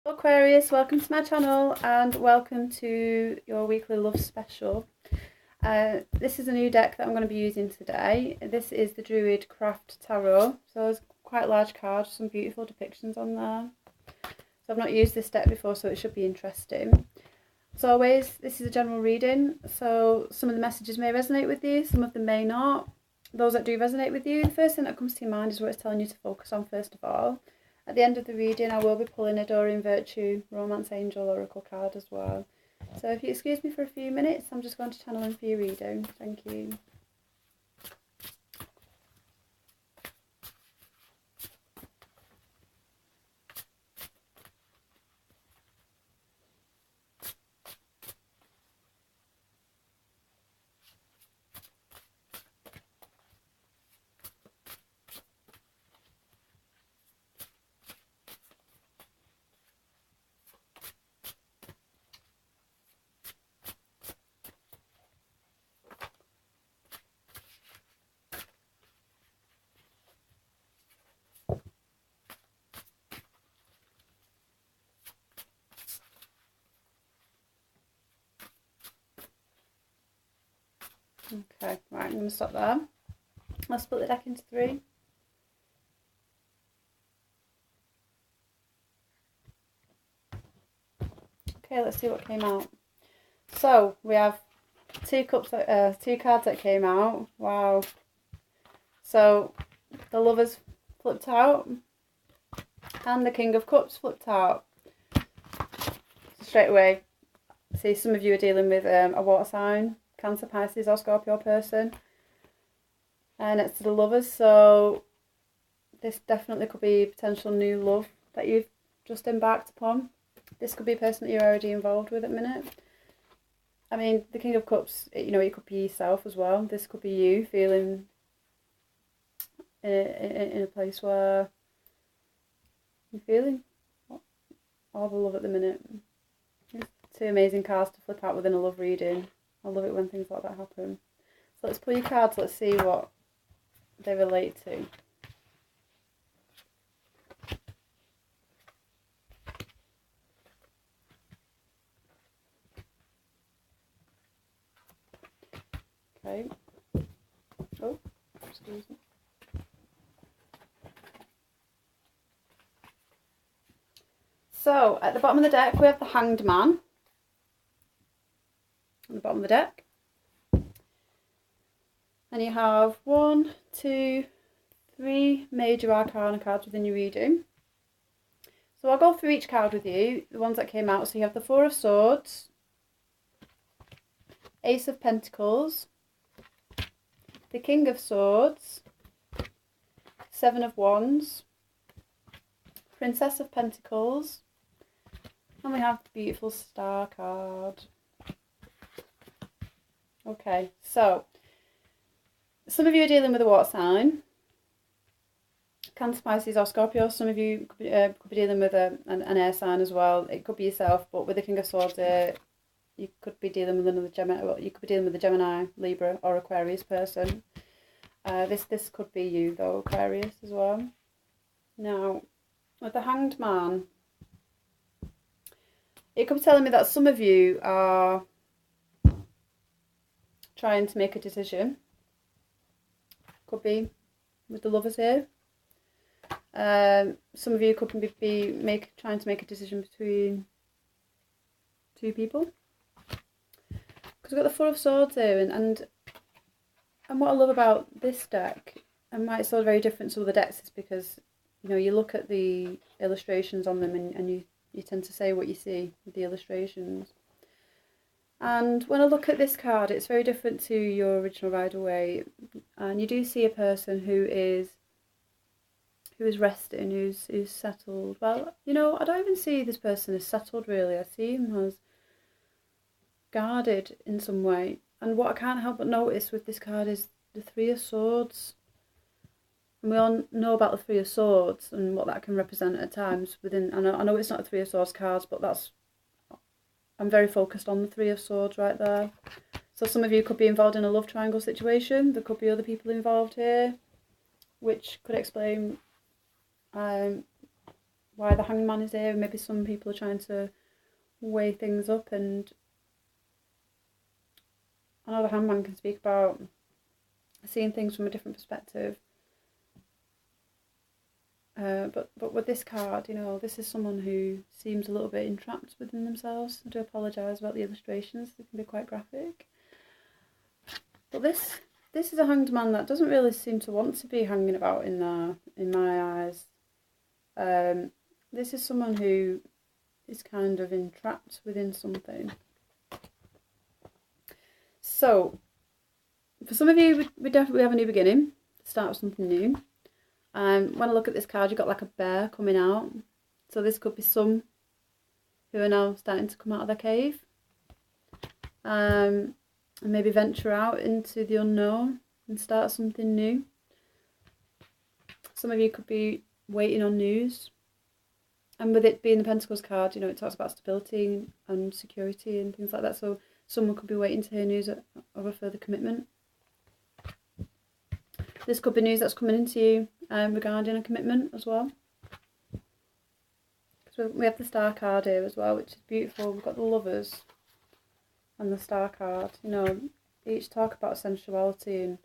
Aquarius, welcome to my channel and welcome to your weekly love special. This is a new deck that I'm going to be using today. This is the Druid Craft Tarot. So there's quite a large card, some beautiful depictions on there. So I've not used this deck before, so it should be interesting. As always, this is a general reading, so some of the messages may resonate with you, some of them may not. Those that do resonate with you, the first thing that comes to your mind is what it's telling you to focus on first of all. At the end of the reading, I will be pulling a Doreen Virtue Romance Angel Oracle card as well. So if you excuse me for a few minutes, I'm just going to channel in for your reading. Thank you. Okay, right, I'm going to stop there. I'll split the deck into three. Okay, let's see what came out. So we have two cards that came out. Wow. So the Lovers flipped out and the King of Cups flipped out. Straight away, see, some of you are dealing with a water sign, Cancer, Pisces or Scorpio person. And next to the Lovers, so this definitely could be potential new love that you've just embarked upon. This could be a person that you're already involved with at the minute. I mean, the King of Cups, you know, it could be yourself as well. This could be you feeling in a place where you're feeling all the love at the minute. Two amazing cards to flip out within a love reading. I love it when things like that happen. So let's pull your cards, let's see what they relate to. Okay. Oh, excuse me. So at the bottom of the deck we have the Hanged Man. On the bottom of the deck. And you have 1, 2, 3 major arcana cards within your reading. So I'll go through each card with you, the ones that came out. So you have the Four of Swords, Ace of Pentacles, the King of Swords, Seven of Wands, Princess of Pentacles, and we have the beautiful Star card. Okay, so some of you are dealing with a water sign, Cancer, Pisces or Scorpio. Some of you could be dealing with an air sign as well. It could be yourself, but with the King of Swords, you could be dealing with another Gemini. Well, you could be dealing with a Gemini, Libra or Aquarius person. This could be you though, Aquarius as well. Now, with the Hanged Man, it could be telling me that some of you are trying to make a decision. Could be with the Lovers here. Some of you could be trying to make a decision between two people. Because we've got the Four of Swords here, and what I love about this deck, and why it's so very different to other decks, is because, you know, you look at the illustrations on them and you tend to say what you see with the illustrations. And when I look at this card, it's very different to your original Rider-Waite, and you do see a person who is resting, who's settled. Well, you know, I don't even see this person as settled really. I see him as guarded in some way. And what I can't help but notice with this card is the Three of Swords. And we all know about the Three of Swords and what that can represent at times within. I know it's not a Three of Swords cards, but I'm very focused on the Three of Swords right there. So some of you could be involved in a love triangle situation. There could be other people involved here, which could explain why the hangman is here. Maybe some people are trying to weigh things up, and I know the hangman can speak about seeing things from a different perspective. But with this card, you know, this is someone who seems a little bit entrapped within themselves. I do apologise about the illustrations; they can be quite graphic. But this is a hanged man that doesn't really seem to want to be hanging about in there, in my eyes. This is someone who is kind of entrapped within something. So, for some of you, we definitely have a new beginning, start with something new. When I look at this card, you've got like a bear coming out. So this could be some who are now starting to come out of their cave. And maybe venture out into the unknown and start something new. Some of you could be waiting on news. And with it being the Pentacles card, you know, it talks about stability and security and things like that. So someone could be waiting to hear news of a further commitment. This could be news that's coming into you regarding a commitment as well. So we have the Star card here as well, which is beautiful. We've got the Lovers and the Star card. You know, each talk about sensuality and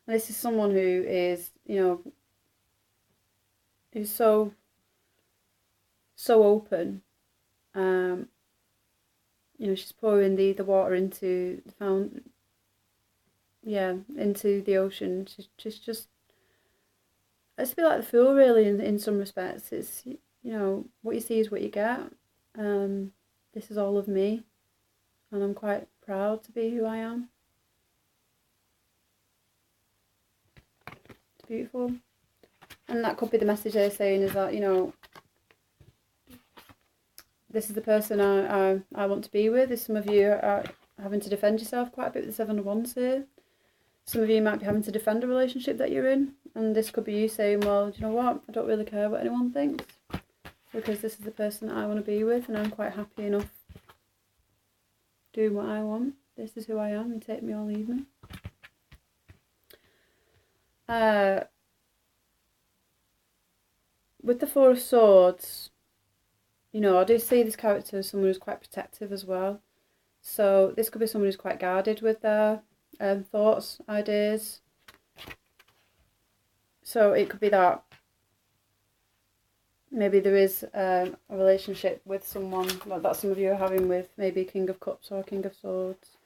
this is someone who is, you know, who's so open. You know, she's pouring the water into the fountain. Yeah, into the ocean. She's just. It's a bit like the Fool, really. In some respects, it's, you know, what you see is what you get. This is all of me, and I'm quite proud to be who I am. It's beautiful, and that could be the message they're saying, is that, you know, this is the person I want to be with. Some of you are having to defend yourself quite a bit with the Seven of Wands here. Some of you might be having to defend a relationship that you're in. And this could be you saying, well, do you know what? I don't really care what anyone thinks. Because this is the person that I want to be with. And I'm quite happy enough doing what I want. This is who I am. You take me or leave me. With the Four of Swords, you know, I do see this character as someone who's quite protective as well. So this could be someone who's quite guarded with their thoughts, ideas. So it could be that maybe there is a relationship with someone like that some of you are having with maybe King of Cups or King of Swords.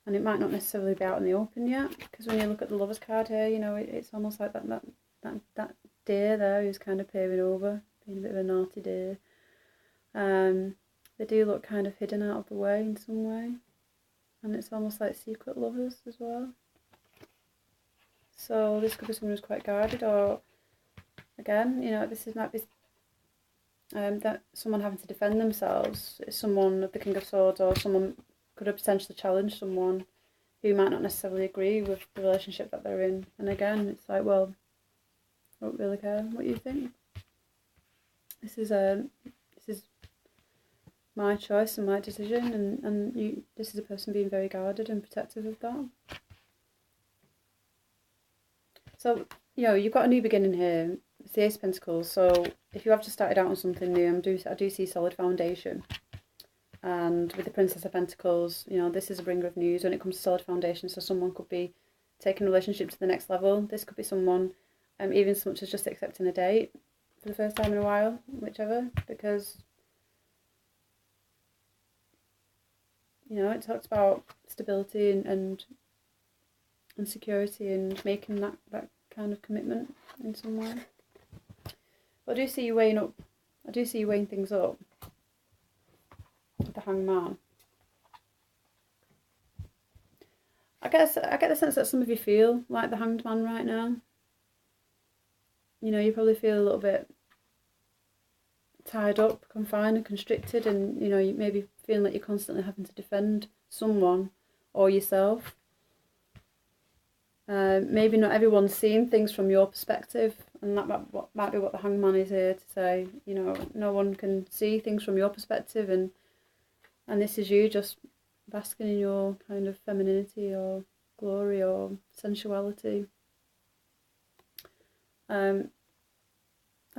And it might not necessarily be out in the open yet. Because when you look at the Lovers card here, you know, it's almost like that deer there who's kind of peering over, being a bit of a naughty deer. They do look kind of hidden out of the way in some way, and it's almost like secret lovers as well. So this could be someone who's quite guarded, or again, you know, might be that someone having to defend themselves. It's someone of the King of Swords, or someone could have potentially challenged someone who might not necessarily agree with the relationship that they're in. And again, it's like, well, I don't really care what you think. This is my choice and my decision, and this is a person being very guarded and protective of that. So, you know, you've got a new beginning here. It's the Ace of Pentacles. So if you have just started out on something new, I do see solid foundation. And with the Princess of Pentacles, you know, this is a bringer of news when it comes to solid foundation. So someone could be taking a relationship to the next level. This could be someone, even so much as just accepting a date for the first time in a while, whichever, because, you know, it talks about stability and security and making that kind of commitment in some way. But I do see you weighing things up with the Hangman. I get the sense that some of you feel like the Hanged Man right now. You know, you probably feel a little bit tied up, confined and constricted, and, you know, you maybe feeling like you're constantly having to defend someone or yourself. Maybe not everyone's seeing things from your perspective, and that might be what the Hangman is here to say. You know, no one can see things from your perspective, and this is you just basking in your kind of femininity or glory or sensuality. I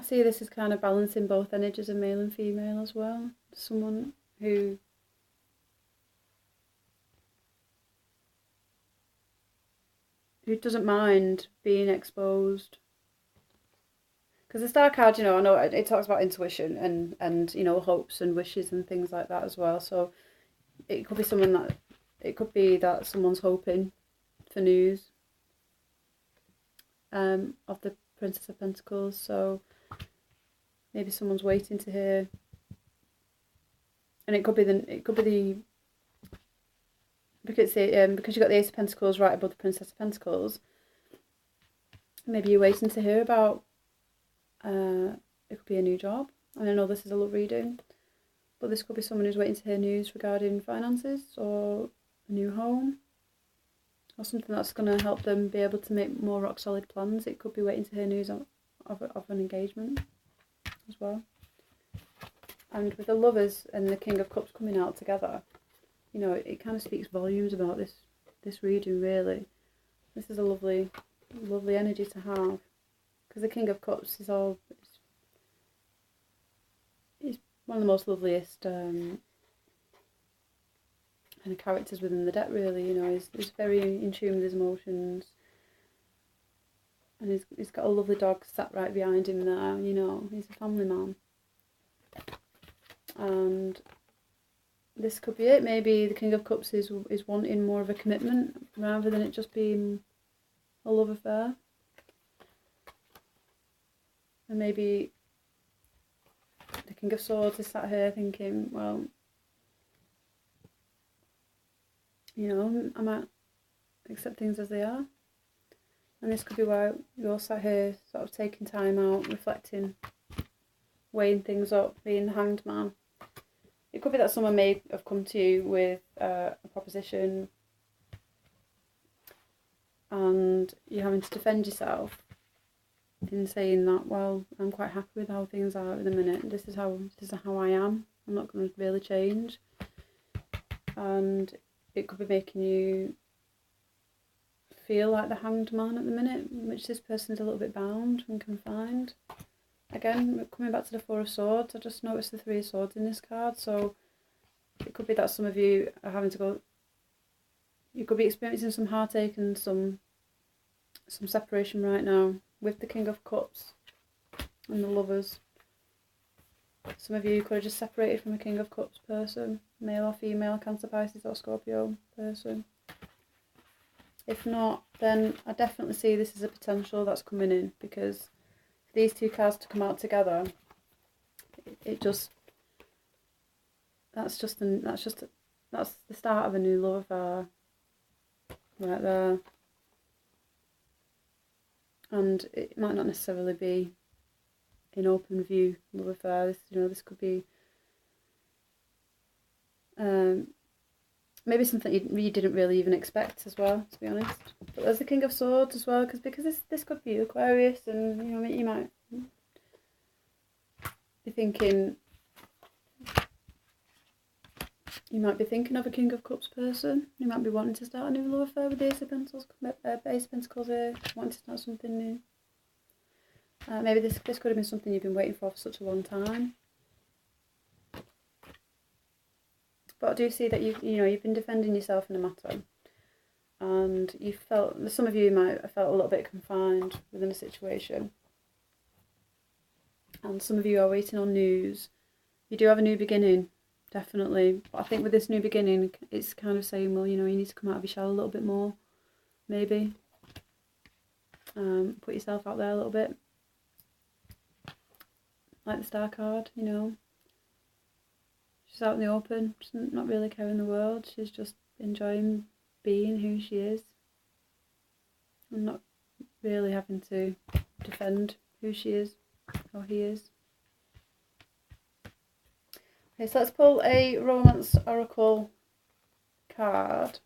see this as kind of balancing both energies of male and female as well. Someone who doesn't mind being exposed. Because the Star card, you know, I know it talks about intuition and you know, hopes and wishes and things like that as well. So it could be that someone's hoping for news of the Princess of Pentacles. So maybe someone's waiting to hear, and it could be because you got the Ace of Pentacles right above the Princess of Pentacles. Maybe you're waiting to hear about. It could be a new job. I know this is a love reading, but this could be someone who's waiting to hear news regarding finances or a new home or something that's going to help them be able to make more rock solid plans. It could be waiting to hear news of an engagement as well. And with the Lovers and the King of Cups coming out together, you know, it kind of speaks volumes about this reading, really. This is a lovely energy to have, because the King of Cups is he's one of the most loveliest kind of characters within the deck, really. You know, he's very in tune with his emotions, and he's got a lovely dog sat right behind him there. You know, he's a family man. And this could be it. Maybe the King of Cups is wanting more of a commitment rather than it just being a love affair. And maybe the King of Swords is sat here thinking, well, you know, I might accept things as they are. And this could be why you're sat here sort of taking time out, reflecting, weighing things up, being the Hanged Man. It could be that someone may have come to you with a proposition and you're having to defend yourself in saying that, well, I'm quite happy with how things are at the minute. This is how I am. I'm not going to really change. And it could be making you feel like the Hanged Man at the minute, which this person is a little bit bound and confined. Again, coming back to the Four of Swords, I just noticed the Three of Swords in this card, so it could be that some of you are having to go, you could be experiencing some heartache and some separation right now with the King of Cups and the Lovers. Some of you could have just separated from a King of Cups person, male or female, Cancer, Pisces or Scorpio person. If not, then I definitely see this as a potential that's coming in, because for these two cards to come out together, that's the start of a new love affair right there. And it might not necessarily be in open view love affair. This could be maybe something you didn't really even expect as well, to be honest. But there's the King of Swords as well, because this could be Aquarius, and you know, you might be thinking of a King of Cups person. You might be wanting to start a new love affair with the Ace of Pentacles here, wanting to start something new. Maybe this could have been something you've been waiting for such a long time. But I do see that you've been defending yourself in a matter, and some of you might have felt a little bit confined within a situation, and some of you are waiting on news. You do have a new beginning, definitely. But I think with this new beginning, it's kind of saying, well, you know, you need to come out of your shell a little bit more, maybe. Put yourself out there a little bit, like the Star card, you know. She's out in the open, she's not really caring the world, she's just enjoying being who she is and not really having to defend who she is or he is. Okay, so let's pull a Romance Oracle card.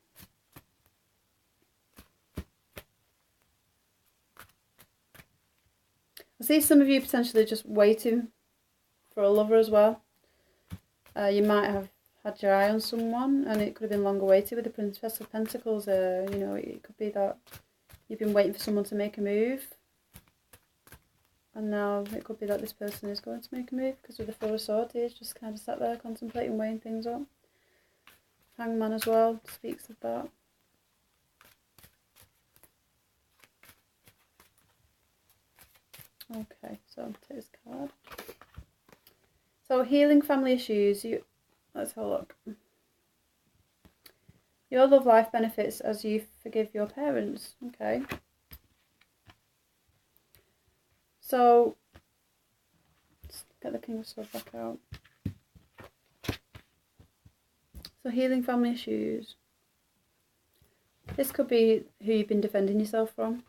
I see some of you potentially just waiting for a lover as well. You might have had your eye on someone, and it could have been long awaited with the Princess of Pentacles. You know, it could be that you've been waiting for someone to make a move, and now it could be that this person is going to make a move, because with the Four of Swords, he's just kind of sat there contemplating, weighing things up. Hangman as well speaks of that. Okay, so take this card. So healing family issues. Let's have a look. Your love life benefits as you forgive your parents. Okay. So let's get the King of Swords back out. So healing family issues. This could be who you've been defending yourself from.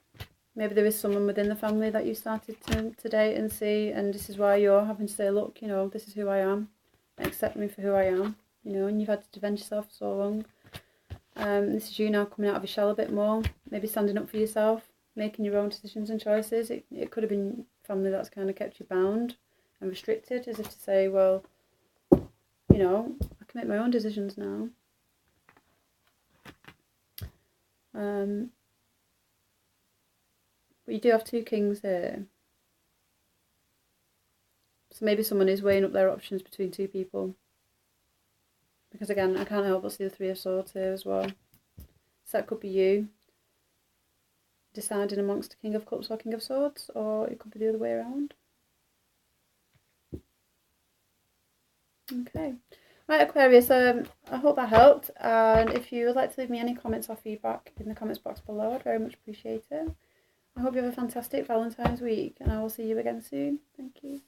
Maybe there is someone within the family that you started to date and see, and this is why you're having to say, look, you know, this is who I am, accept me for who I am, you know, and you've had to defend yourself for so long. This is you now coming out of your shell a bit more, maybe standing up for yourself, making your own decisions and choices. It could have been family that's kind of kept you bound and restricted, as if to say, well, you know, I can make my own decisions now. But you do have two kings here. So maybe someone is weighing up their options between two people. Because again, I can't help but see the Three of Swords here as well. So that could be you deciding amongst a King of Cups or King of Swords, or it could be the other way around. Okay. Right, Aquarius, I hope that helped. And if you would like to leave me any comments or feedback in the comments box below, I'd very much appreciate it. I hope you have a fantastic Valentine's week, and I will see you again soon. Thank you.